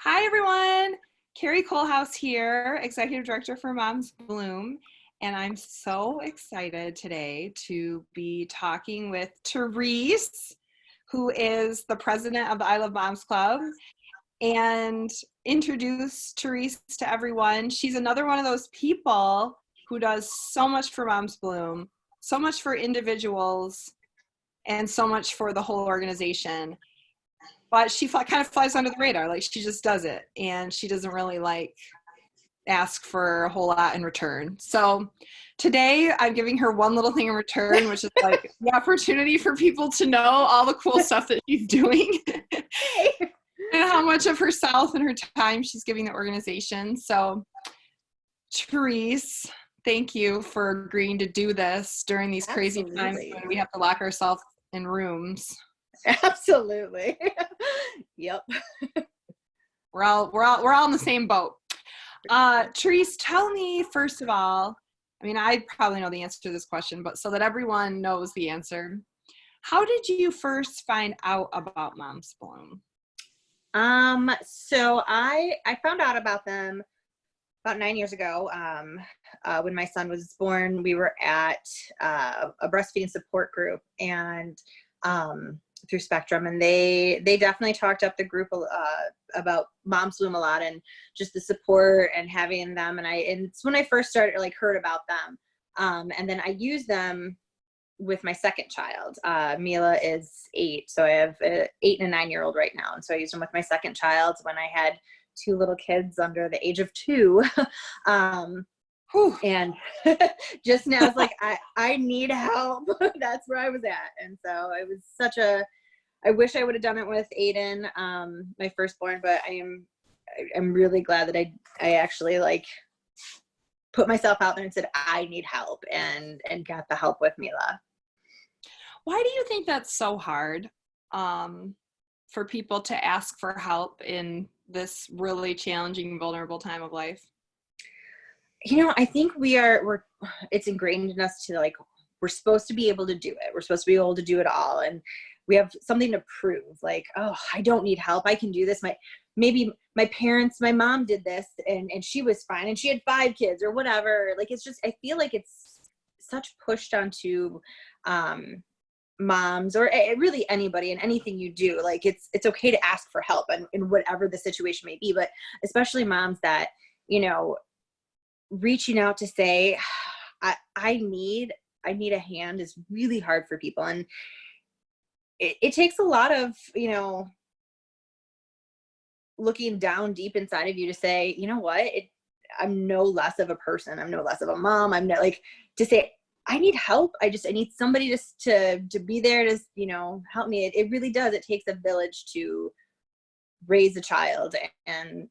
Hi, everyone. Carrie Colehouse here, Executive Director for MomsBloom. And I'm so excited today to be talking with Therese, who is the president of the I Love Moms Club, and introduce Therese to everyone. She's another one of those people who does so much for MomsBloom, so much for individuals, and so much for the whole organization. But she kind of flies under the radar. Like, she just does it, and she doesn't really ask for a whole lot in return. So today I'm giving her one little thing in return, which is the opportunity for people to know all the cool stuff that she's doing and how much of herself and her time she's giving the organization. So Therese, thank you for agreeing to do this during these crazy times when we have to lock ourselves in rooms. Absolutely. Yep. We're all in the same boat. Therese, tell me, first of all, I probably know the answer to this question, but so that everyone knows the answer, how did you first find out about MomsBloom? So I found out about them about 9 years ago. When my son was born, we were at a breastfeeding support group and through Spectrum, and they definitely talked up the group about MomsBloom a lot, and just the support and having them. And it's when I first started heard about them, and then I used them with my second child. Mila is 8, so I have an 8 and a 9-year-old right now, and so I used them with my second child when I had 2 little kids under the age of 2. And just now it's like, I need help. That's where I was at. And so it was I wish I would have done it with Aiden, my firstborn, but I'm really glad that I actually put myself out there and said, I need help, and got the help with Mila. Why do you think that's so hard for people to ask for help in this really challenging, vulnerable time of life? I think it's ingrained in us to we're supposed to be able to do it. We're supposed to be able to do it all. And we have something to prove, oh, I don't need help. I can do this. Maybe my mom did this and she was fine and she had 5 kids or whatever. It's just, I feel like it's such pushed onto moms or really anybody, and anything you do. It's okay to ask for help in whatever the situation may be, but especially moms that, reaching out to say, I need a hand is really hard for people. And it takes a lot of, looking down deep inside of you to say, you know what, I'm no less of a person. I'm no less of a mom. I'm not to say, I need help. I need somebody just to be there to, help me. It really does. It takes a village to raise a child, and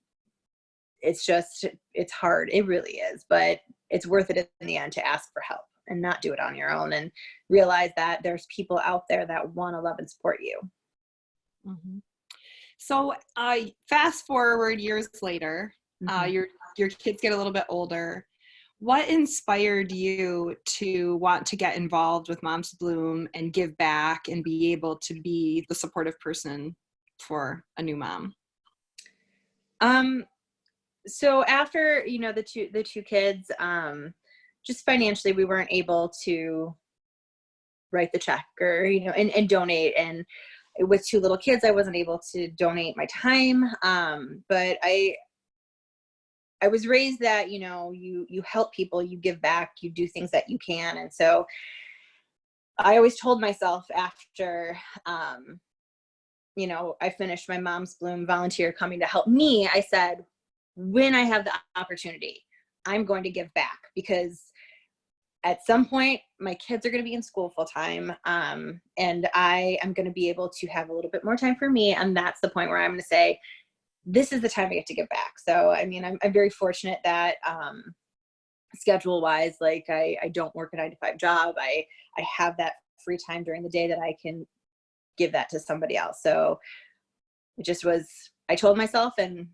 it's hard. It really is, but it's worth it in the end to ask for help and not do it on your own, and realize that there's people out there that want to love and support you. Mm-hmm. So fast forward years later, Mm-hmm. your kids get a little bit older. What inspired you to want to get involved with MomsBloom and give back and be able to be the supportive person for a new mom? So after, the two kids, just financially, we weren't able to write the check or, and donate. And with 2 little kids, I wasn't able to donate my time. But I was raised that, you help people, you give back, you do things that you can. And so I always told myself after, I finished my MomsBloom volunteer coming to help me, I said, when I have the opportunity, I'm going to give back, because at some point my kids are going to be in school full time. And I am going to be able to have a little bit more time for me. And that's the point where I'm going to say, this is the time I get to give back. So, I'm very fortunate that, schedule wise, I don't work a 9-to-5 job. I have that free time during the day that I can give that to somebody else. So it just I told myself, and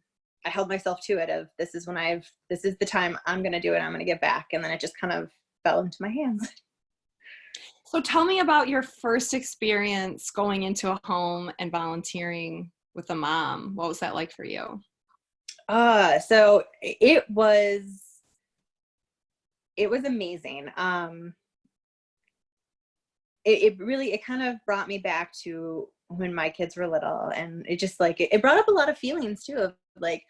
I held myself to it, of this is the time I'm going to do it. I'm going to give back. And then it just kind of fell into my hands. So tell me about your first experience going into a home and volunteering with a mom. What was that like for you? So it was amazing. It really, it kind of brought me back to when my kids were little, and it just like, it brought up a lot of feelings too, of like,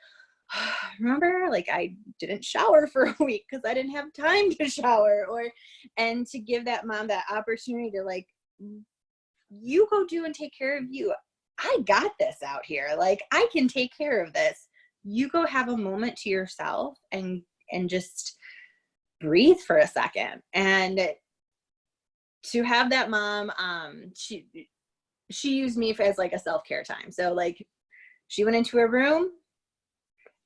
remember, like I didn't shower for a week because I didn't have time to shower, and to give that mom that opportunity to like, you go do and take care of you. I got this out here. Like I can take care of this. You go have a moment to yourself and just breathe for a second. And to have that mom, she used me as like a self-care time. So like she went into her room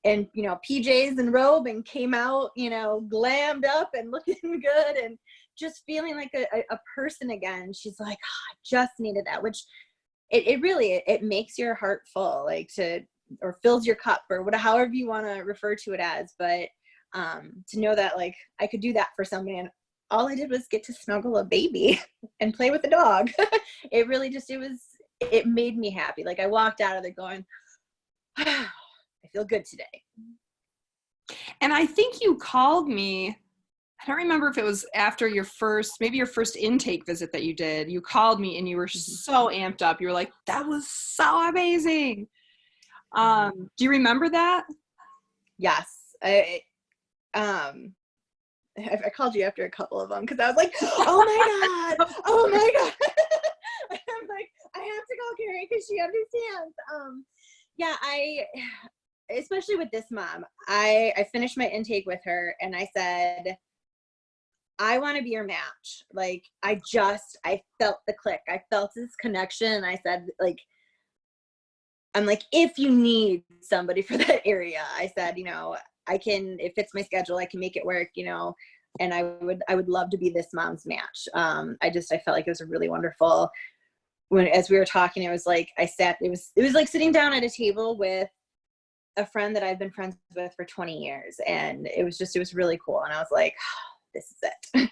and, you know, PJs and robe, and came out, you know, glammed up and looking good and just feeling like a person again. She's like, oh, I just needed that, which it really, it makes your heart full, like or fills your cup, or whatever, however you want to refer to it as. But to know that like I could do that for somebody, and all I did was get to snuggle a baby and play with the dog. It really just, it made me happy. Like I walked out of there going, I feel good today. And I think you called me, I don't remember if it was after maybe your first intake visit that you did. You called me and you were so amped up. You were like, that was so amazing. Do you remember that? Yes. I called you after a couple of them because I was like, oh my God. Oh my God. I'm like, I have to call Carrie because she understands. Yeah, especially with this mom, I finished my intake with her and I said, I want to be your match. Like, I felt the click. I felt this connection. I said, like, I'm like, if you need somebody for that area, I said, you know, it fits my schedule. I can make it work, you know, and I would love to be this mom's match. I felt like it was a really wonderful, as we were talking, it was like, it was like sitting down at a table with a friend that I've been friends with for 20 years. And it was really cool. And I was like, oh, this is it.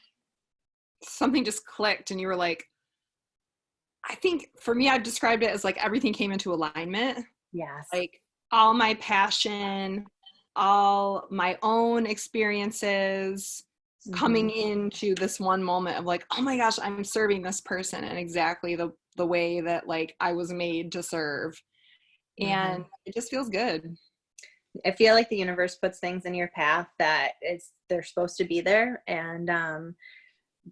Something just clicked and you were like, I think for me, I've described it as like everything came into alignment. Yes. Like all my passion, all my own experiences coming into this one moment of like, oh my gosh, I'm serving this person in exactly the way that like I was made to serve. And it just feels good. I feel like the universe puts things in your path that they're supposed to be there. And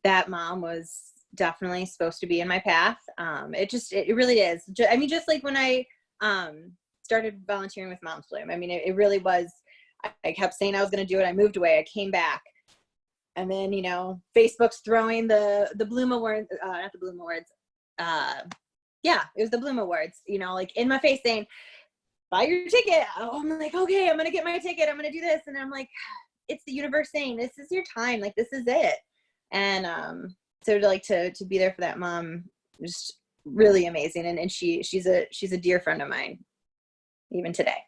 that mom was definitely supposed to be in my path. It really is. I mean, just like when I started volunteering with MomsBloom, I mean, it really was, I kept saying I was going to do it. I moved away. I came back. And then, you know, Facebook's throwing the Bloom Awards, not the Bloom Awards. Yeah, it was the Bloom Awards, you know, like in my face saying, buy your ticket. Oh, I'm like, okay, I'm going to get my ticket. I'm going to do this. And I'm like, it's the universe saying, this is your time. Like, this is it. And so to be there for that mom, just really amazing. And she's a dear friend of mine, even today.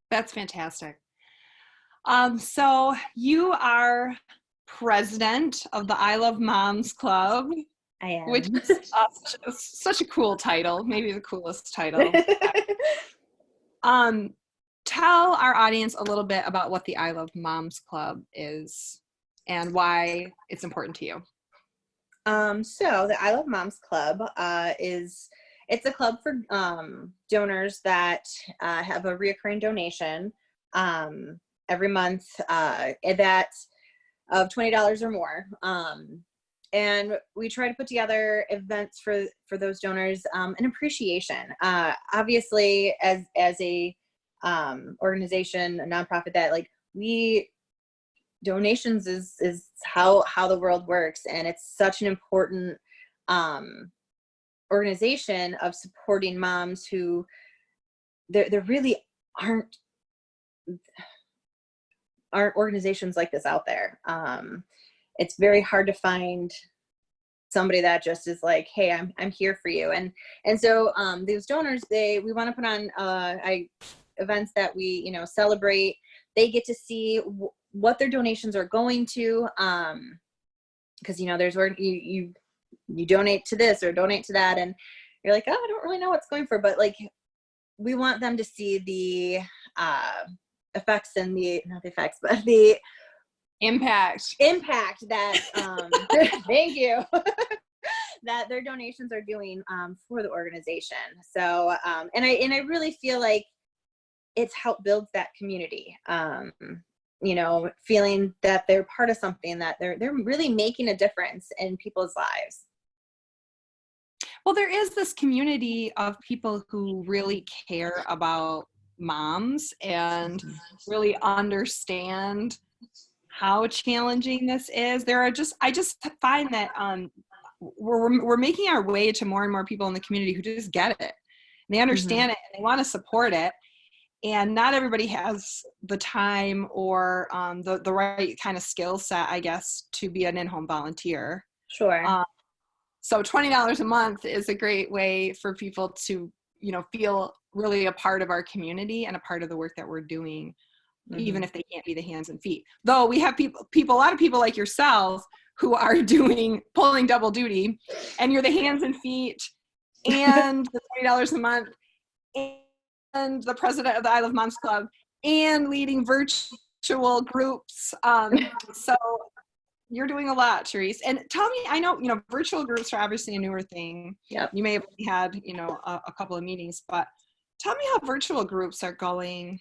That's fantastic. So you are president of the I Love Moms Club. I am. Which is such a cool title, maybe the coolest title. Tell our audience a little bit about what the I Love Moms Club is and why it's important to you. So the I Love Moms Club it's a club for donors that have a reoccurring donation every month that of $20 or more. And we try to put together events for those donors, an appreciation. Obviously, as a organization, a nonprofit, that like donations is how the world works, and it's such an important organization of supporting moms who there really aren't organizations like this out there. It's very hard to find somebody that just is like, hey, I'm here for you. And so these donors, we want to put on events that we, you know, celebrate. They get to see what their donations are going to, because you know, there's where you donate to this or donate to that, and you're like, oh, I don't really know what's going for, but like we want them to see effects and not the effects, but the impact that thank you that their donations are doing for the organization. So and I really feel like it's helped build that community, feeling that they're part of something, that they're really making a difference in people's lives. Well, there is this community of people who really care about moms and really understand how challenging this is. I just find that we're making our way to more and more people in the community who just get it. They understand it and they want to support it. And not everybody has the time or the right kind of skill set, I guess, to be an in-home volunteer. Sure. So $20 a month is a great way for people to, feel really a part of our community and a part of the work that we're doing, even if they can't be the hands and feet. Though we have a lot of people like yourself who are pulling double duty, and you're the hands and feet and the $20 a month and the president of the I Love Moms Club and leading virtual groups. So you're doing a lot, Therese. And tell me, I know, virtual groups are obviously a newer thing. Yep. You may have had, a couple of meetings, but tell me how virtual groups are going.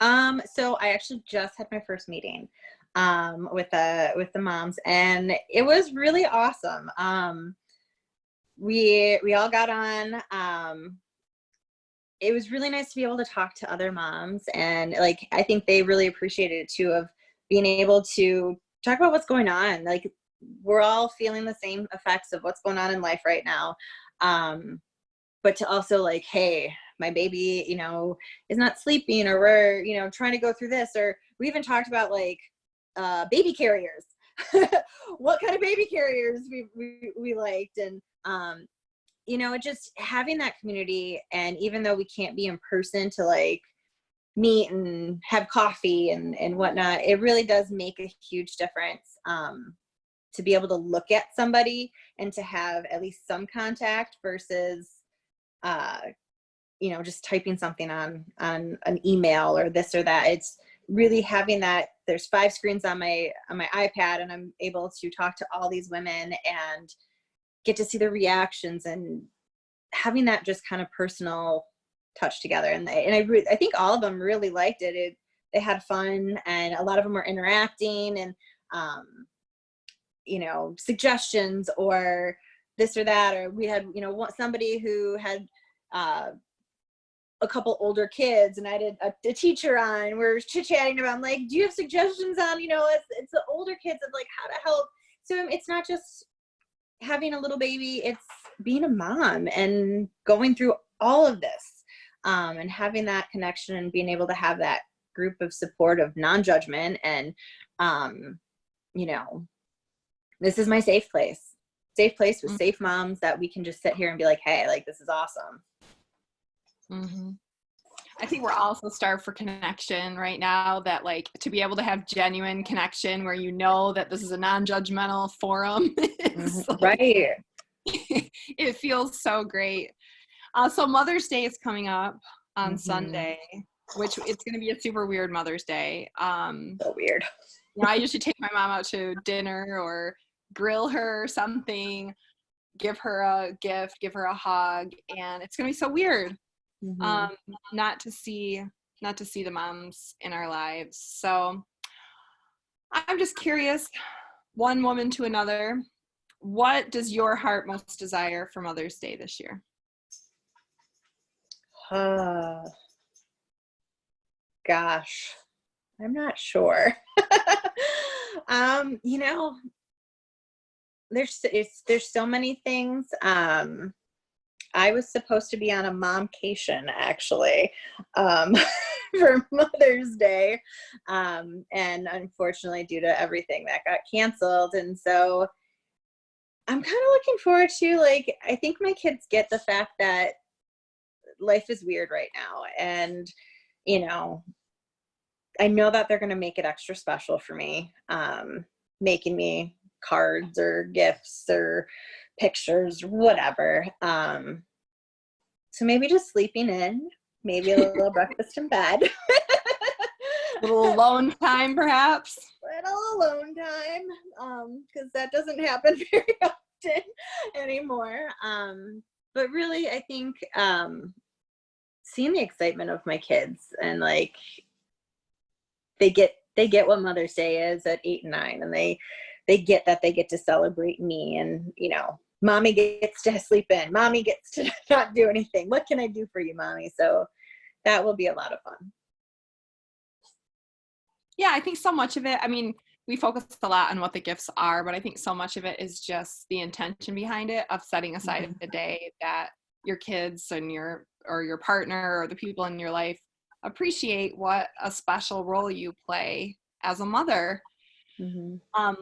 So I actually just had my first meeting with the moms, and it was really awesome. We all got on. It was really nice to be able to talk to other moms, and I think they really appreciated it too, of being able to talk about what's going on. Like, we're all feeling the same effects of what's going on in life right now. But to also hey, my baby, is not sleeping, or we're, trying to go through this, or we even talked about baby carriers, what kind of baby carriers we liked. And, just having that community. And even though we can't be in person to meet and have coffee and whatnot, it really does make a huge difference to be able to look at somebody and to have at least some contact versus just typing something on an email or this or that. It's really having that. There's 5 screens on my iPad, and I'm able to talk to all these women and get to see their reactions, and having that just kind of personal touch together. And I think all of them really liked it. They had fun, and a lot of them were interacting and suggestions or this or that. Or we had somebody who had a couple older kids, and I did a teacher on. We're chit-chatting about, do you have suggestions on it's the older kids of how to help. So it's not just having a little baby, it's being a mom and going through all of this, and having that connection and being able to have that group of support of non-judgment. And this is my safe place with safe moms that we can just sit here and be like, hey, this is awesome. Mm-hmm. I think we're also starved for connection right now, that to be able to have genuine connection where that this is a non-judgmental forum. Right. It feels so great. So Mother's Day is coming up on Sunday, which it's going to be a super weird Mother's Day. So weird. I usually take my mom out to dinner or grill her or something, give her a gift, give her a hug, and it's going to be so weird. Not to see the moms in our lives. So I'm just curious, one woman to another, what does your heart most desire for Mother's Day this year? Gosh, I'm not sure. There's so many things. I was supposed to be on a momcation, actually, for Mother's Day. And unfortunately, due to everything, that got canceled. And so I'm kind of looking forward to, I think my kids get the fact that life is weird right now. And, I know that they're going to make it extra special for me, making me cards or gifts or pictures, whatever. So maybe just sleeping in maybe a little breakfast in bed. A little alone time, perhaps. Little alone time, because that doesn't happen very often anymore. But really, I think seeing the excitement of my kids, and like they get what Mother's Day is at 8 and 9, and they get that they get to celebrate me, and mommy gets to sleep in, mommy gets to not do anything. What can I do for you, mommy? So that will be a lot of fun. Yeah, I think so much of it, I mean, we focus a lot on what the gifts are, but I think so much of it is just the intention behind it, of setting aside a day that your kids and your partner or the people in your life appreciate what a special role you play as a mother,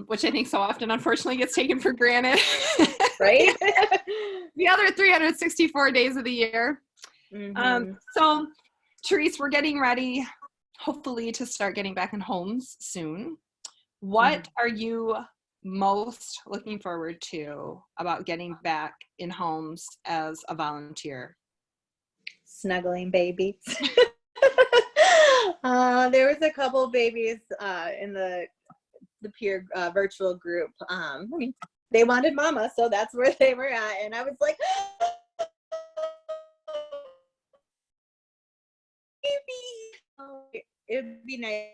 which I think so often unfortunately gets taken for granted. Right? The other 364 days of the year. So Therese, we're getting ready hopefully to start getting back in homes soon. What are you most looking forward to about getting back in homes as a volunteer? Snuggling babies. There was a couple babies in the peer virtual group. I mean, they wanted mama, so that's where they were at, and I was like, baby. It'd be nice,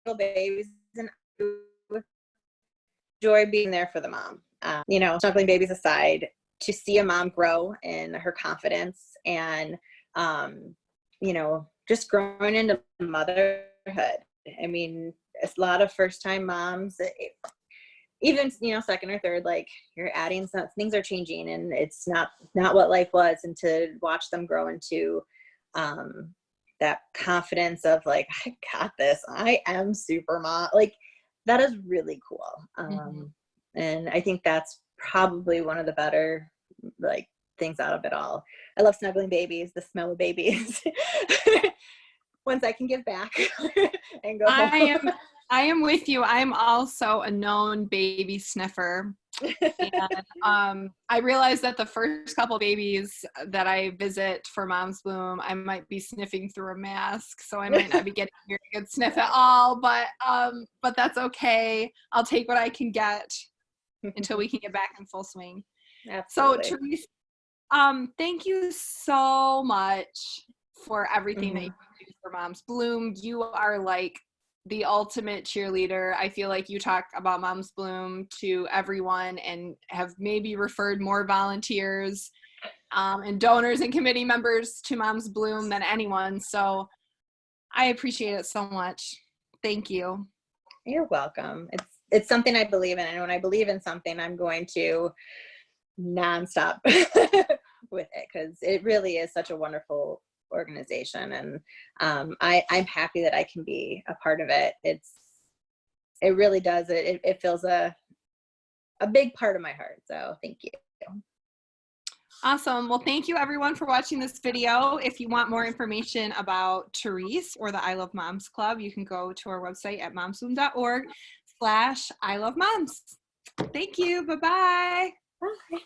little babies, and joy being there for the mom. Snuggling babies aside, to see a mom grow in her confidence and just growing into motherhood. I mean, a lot of first-time moms, even second or third, like, you're adding some things, are changing, and it's not what life was, and to watch them grow into that confidence of like, I got this, I am super mom, like, that is really cool. And I think that's probably one of the better like things out of it all. I love snuggling babies, the smell of babies. Once I can give back and go home. I am with you. I'm also a known baby sniffer. And I realized that the first couple babies that I visit for MomsBloom, I might be sniffing through a mask, so I might not be getting a very good sniff at all, but that's okay. I'll take what I can get until we can get back in full swing. Absolutely. So Therese, thank you so much for everything that you do for MomsBloom. You are like the ultimate cheerleader. I feel like you talk about MomsBloom to everyone and have maybe referred more volunteers and donors and committee members to MomsBloom than anyone. So I appreciate it so much. Thank you. You're welcome. It's something I believe in, and when I believe in something, I'm going to nonstop with it, because it really is such a wonderful organization, and I'm happy that I can be a part of it. It really does. It fills a big part of my heart. So thank you. Awesome. Well, thank you everyone for watching this video. If you want more information about Therese or the I Love Moms Club, you can go to our website at momsbloom.org/I Love Moms. Thank you. Bye-bye. Bye.